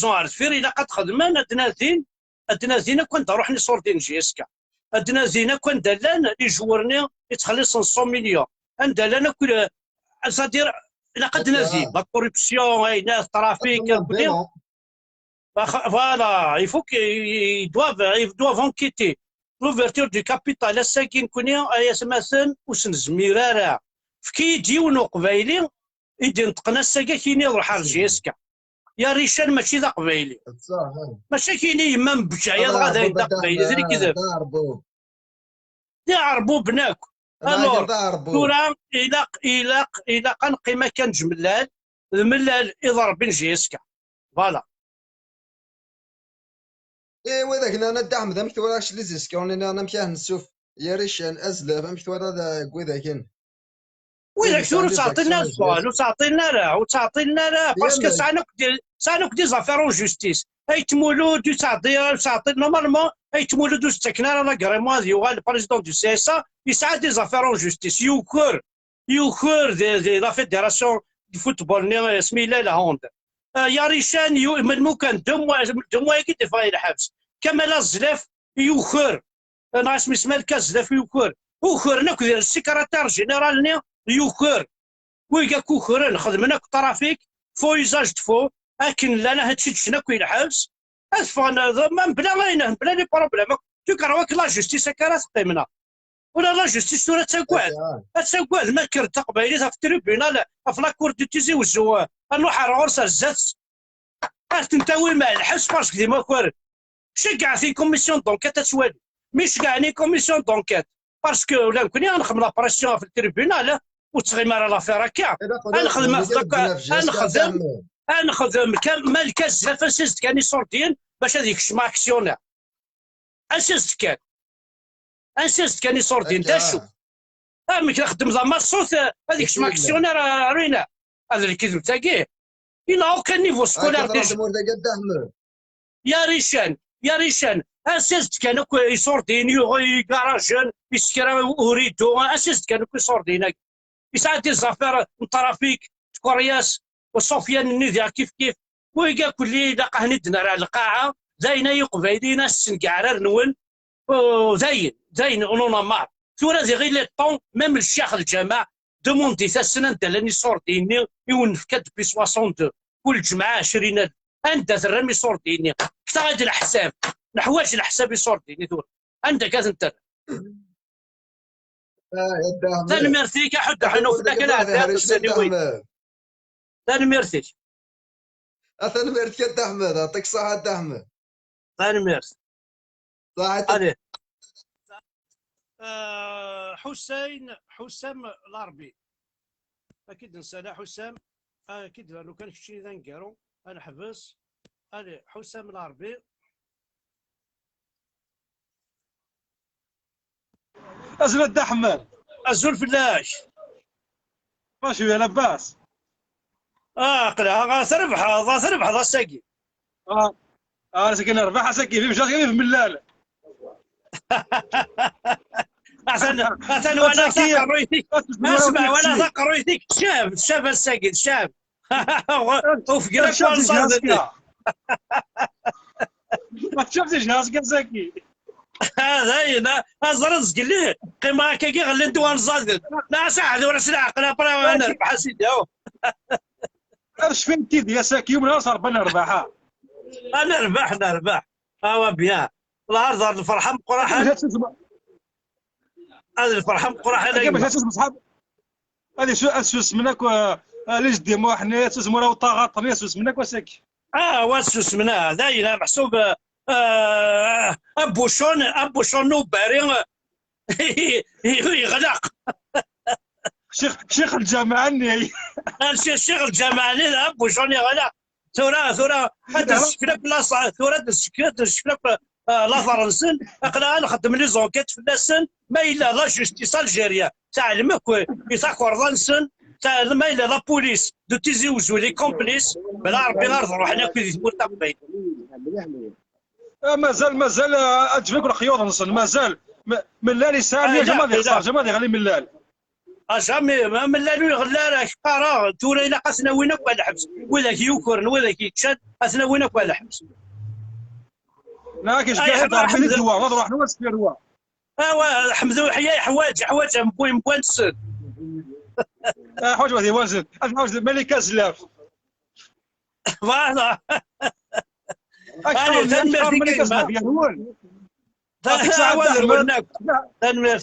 عرض فير الى قد خدمان ادنا زينا كون نروح نصوردين جيسكا ادنا زينا كون دلان لي جوارني يتخلص 100 مليون عندنا كل صدير الى قد نزيد لا كوربسيون هنا الترافيك فوالا il faut qu'ils doivent enquêter l'ouverture du capital الساكن كونيا يسمى وسن زميرارا فكي يجيونو قبايلي يدي نطقنا الساكا كيني يروح على جيسكا يا ريشان ماشي ذا قبايلي ماشي كيني يما مبجعيا غادا يدا قبايلي ذري كذا يعربو بناك الوغ ثورة الى قنقي ما كان جملال الملال يضرب بين جيسكا فوالا وذاك انا دعم ذا مثل راكش لي زيسكون انا مشاه نشوف يا ريشان ازلف مثل ذا وذاك وإذا كثر تعطينا السؤال وتعطينا راه وتعطينا راه باسكو سانوك دي زافير اون جوستيس اي تمولود تعطي نورمالمون اي تمولود وستكنا راه لاكريمون يوغال البريزيدون دو سي اس ا يسعى دي زافير اون جوستيس يوكر دي لا فيدراسيون دو فوتبول سميلا لا هوند يا ريشان من كان دو موا كي دفاع الحبس كمال الزلاف يوكر ناقص مسمى الزلاف يوكر ناك السكرتير جينيرال يوكر ويقا كوكر نخدمنا طرافيك فو يزاج دفو اكن لنا هادشي تشنا كوين حبس اسفانا ما بلا غينا بلا لي بروبليم تكرواك لا جوستيس كرا تقيمنا ولا لا جوستيس تورا تساكواد ما كرت قبايلي في التريبيونال في لاكور دو تيزي وزو انو حرورس الزات تنتاوي مع الحبس باسكو ديما كوار شكاع في كوميسيون دونكات تسوالي مش كاعني كوميسيون دونكات باسكو ولا نكوني غنخدم لا بريسيون في التريبيونال وتغيم على لافير هكا نخدم كمال كاز زلاف انسيست كاني صورتين باش هذيك الشما اكسيونير انسيست كاني صورتين داشو ملي كنخدم زعما الصوت هذيك الشما اكسيونير رينا هذا الكذب تاعي إلا اوكان نيفو سكولار يا ريشان اسيست كانوا يصوردين يغي كراجن يسكرا وريدو اسيست كانوا يصوردين يساعد دي زافير الترافيك كورياس وصوفيان النذيا كيف ويقا كلي لقاه ندنا على القاعه زاينه يقبايلين السنكعرر نون زين اونونا مار ثورا زي غير لي طون ميم الشيخ الجماع دوموندي تا السنه دالاني صورديني يونف كاد بي 62 كل جمعه 20 انت ترمي صورديني كتا غادي الحساب نحواش الحساب يصورديني ثورا عندك انت ثاني ميرثيك حد حنوف ذاك العداد ثاني ميرثيك ثاني ميرث يا احمد يعطيك الصحة يا احمد ثاني ميرث صحة عليه حسام العربي اكيد نسال حسام اكيد لو كان شي ذا نكارو انا حبس عليه حسام العربي أزمة أحمد الزول فلاش ماشي يا لباس قلها تربح ذا الساقي ساكن ربح ساكي في مشاكل في ملال احسن ولا ثق رويتك اسمع ولا ثق رويتك شاب الساقي شاب وفقرك والصاد ما تشوفش جهازك ساكي هذا الرزق اللي قيمه كي غير انت ونصادر لا صح ولا سلعه قنا برا انا ربح سيدي اش فين كيد يا ساكي ومن صار بنا رباحه انا ربح بيان النهار الفرحه مقرحه هذه الفرحه مقرحه باش تسمع صحاب هذه اسوس منك ليش ديما حنا تسمونا وطاغط ناس منك وساكي واسوس منها دايره محسوب ابوشون نوباري يغلق شيخ الجامعه النهائي الشيخ الجامعه اللي ابوشون يغلق ثورة هذا الشكل بلاصه ثورة الشكل لا فرنسن اقنا نخدم لي زونكيت في السن ما الا لا جوستيس الجيريا تاع المكوي يتاكور ضنسن تاع ما الا لا بوليس دو تيزي وزو لي كومبليس بلا ربي غير نروح هنا كي يثبت تقبيل مازال تجيك الخيوط نصن مازال ملال يسال جمادي غالي ملال جامي ملال غلال قرا ثورة الا قاسنا وينك ولا حبس ولا يوكرن ولا يتشاد اسنا وينك ولا حبس لا كاش كاع حمد الدواء نروح نوسف الدواء حمدو حياي حوايج مبوين السن حوايج وهذه وازن حوايج ملكه زلاف فوالا انا ملكه زلاف يا هون تنمر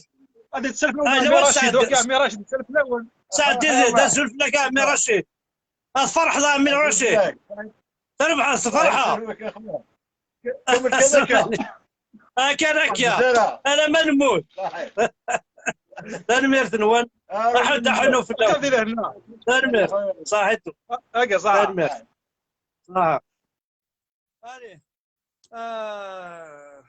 هذه تسلف الاول رشيد وكاع عمي راشد تسلف الاول سعد تسلف لك عمي رشيد الفرح ذا عمي رشيد تربح الفرحه كانك انا ما نموت تنمير ثنوان احد حنو في تنمير صاحته صح تنمير صح Euh,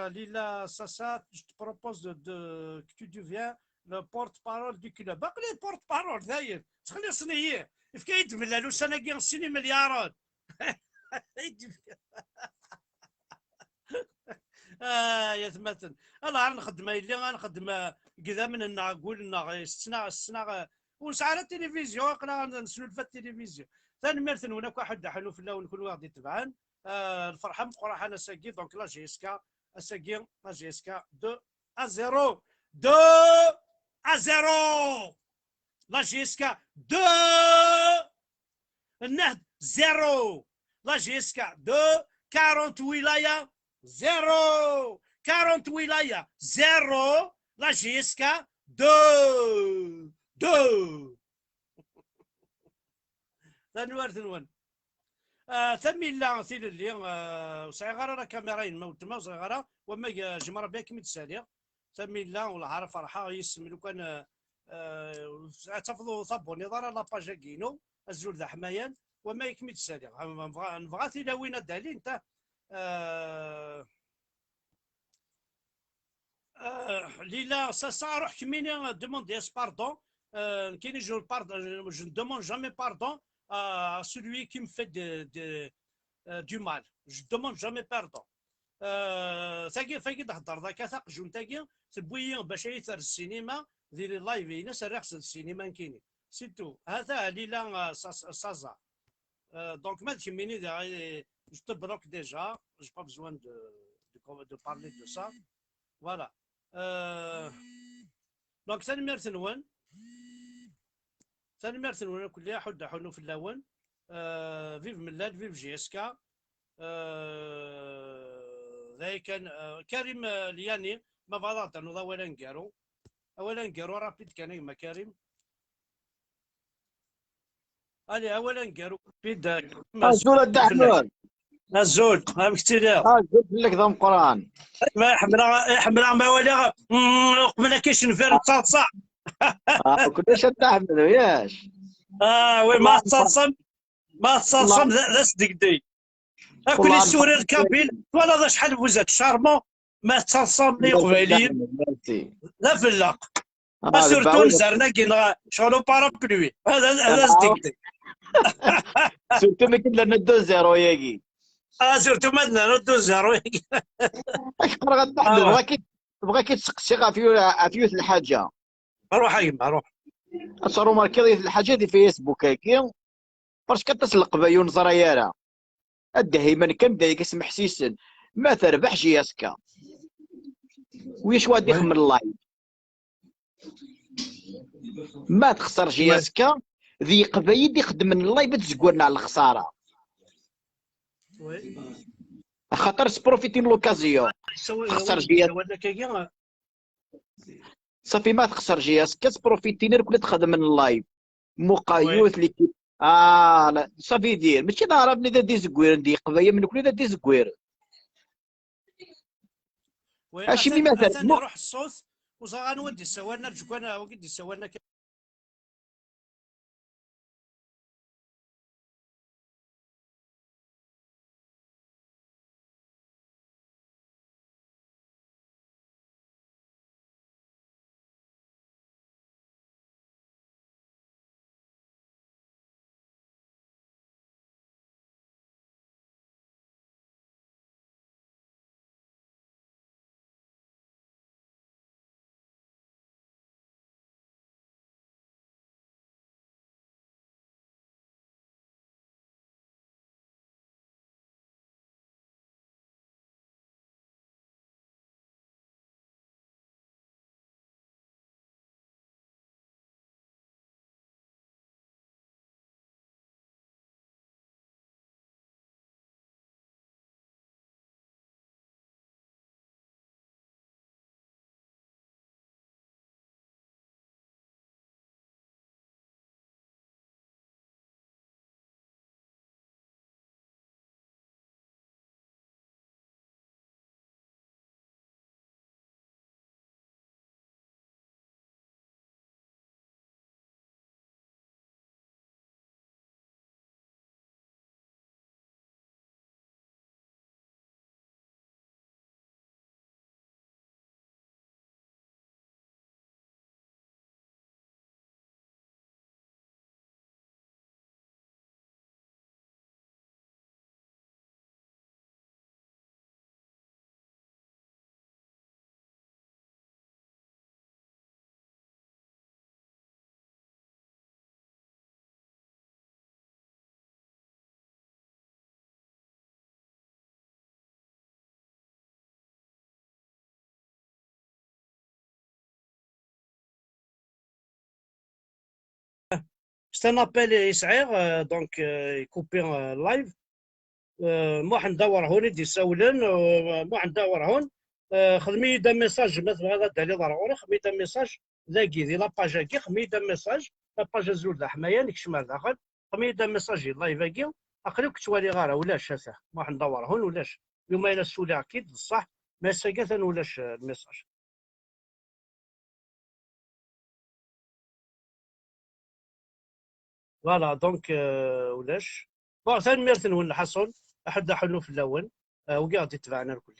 Lila Sassa, je te propose que tu deviens le porte-parole du club. باقي porte-parole داير تخلصني هي فكايد من لالوس انا كي نسيني مليارات يا ثمثل انا غنخدم اللي غنخدم كذا من نقول سنا ونسعى التلفزيون قنا نسلو في التلفزيون ثاني مرثن هناك واحد حلو في اللون كل واحد يتبعان الفرحه مقرحه انا ساكي دونك لا جيسكا ساكي لا جيسكا 2-0 2-0 لا جيسكا 2 النهد 0 لا جيسكا 2 40 ولايه 0 40 ولايه 0 لا جيسكا 2 ثانوار ثمي لا ثيل اللي صغيره راه كاميراين موتما صغيره وما جمره بها كيما تسالي ثمي لا ولا عارف فرحه يسمي لو كان تفضلوا صابوني ضرا لاباج كينو الزول ذا حمايان وما يكمل تسالي نبغى ثيلا وين دالي انت Lila, ça روح كميني demande pardon. Qui je pardon, je ne demande jamais pardon à celui qui me fait du mal. Je ne demande jamais pardon. ثاقي تهضر ذاك ثاق جون ثاقي تبوي باش يثر السينما ديال اللايف ينس الرقص السينما كاينين سيتو هذا ليلا سازا دونك ما تكميني je te bloque déjà j'ai pas besoin de parler de ça voilà دونك ثاني مرثنون كلها حد حنو في اللون فيف ملاد فيف جيسكا ذاي كان كريم لياني ما فضلت انه اولا نقارو رابيد كان ما كريم الي اولا نقارو رابيد الزول الدحمل الزول ما مكتير قلت لك ذم قران ما حمراء ما ولا قبل كاش نفير تصاصع كلش الدحمل وياش وي ما تصاصم ذا صدقدي كل السوري الكابيل ولا ذا شحال فوزات شارمون ما تصاصم لي قبيلين لا فلاق سورتو نزرنا كينا شغلو بارابلوي هذا صدقدي سورتو ما كنا ندو زيرو ياكي سورتو ما ندو زيرو ياكي اشكر غدحمل بغاك تسقسي فيوث الحاجه روح ايما روح اصرو ماركي الحاجه دي فيسبوك هاكي فاش كتسلق بايون زرياره الدهيما كان دايك اسم حسيسن ما تربح جياسكا ويش واد يخمم اللايف ما تخسر جياسكا ذي قبايد يخدم من اللايف تزقورنا على الخساره خاطر سبروفيتين لوكازيون خسر جياسكا صافي ما تخسر جياسكا سبروفيتينر كل تخدم من اللايف مقايوث اللي لا صافي دير ماشي نعرف بني دي زكوير ندي قضيه من كل دي زكوير هاشي مثلا نروح الصوت وغنودي السوالنا نرجع انا وقدي السوالنا ستان ابل يسعير دونك يكوبي اللايف مو حندور هون يدي سولن مو حندور هون خدمي دا ميساج مثلا غادا لي ضروري خدمي دا ميساج ذاكي دي لاباج كي خدمي دا ميساج لاباج زول دا حمايه نكشم داخل خدمي دا ميساج لايف كي اقلوك توالي غارة ولاش هذا ما حندور هون ولاش يوم الى السولي اكيد بصح ما ساكا ولاش الميساج فوالا دونك ولاش بون ثاني ميرتن ون حصل احد حلو في الاول وقاعد يتبعنا الكل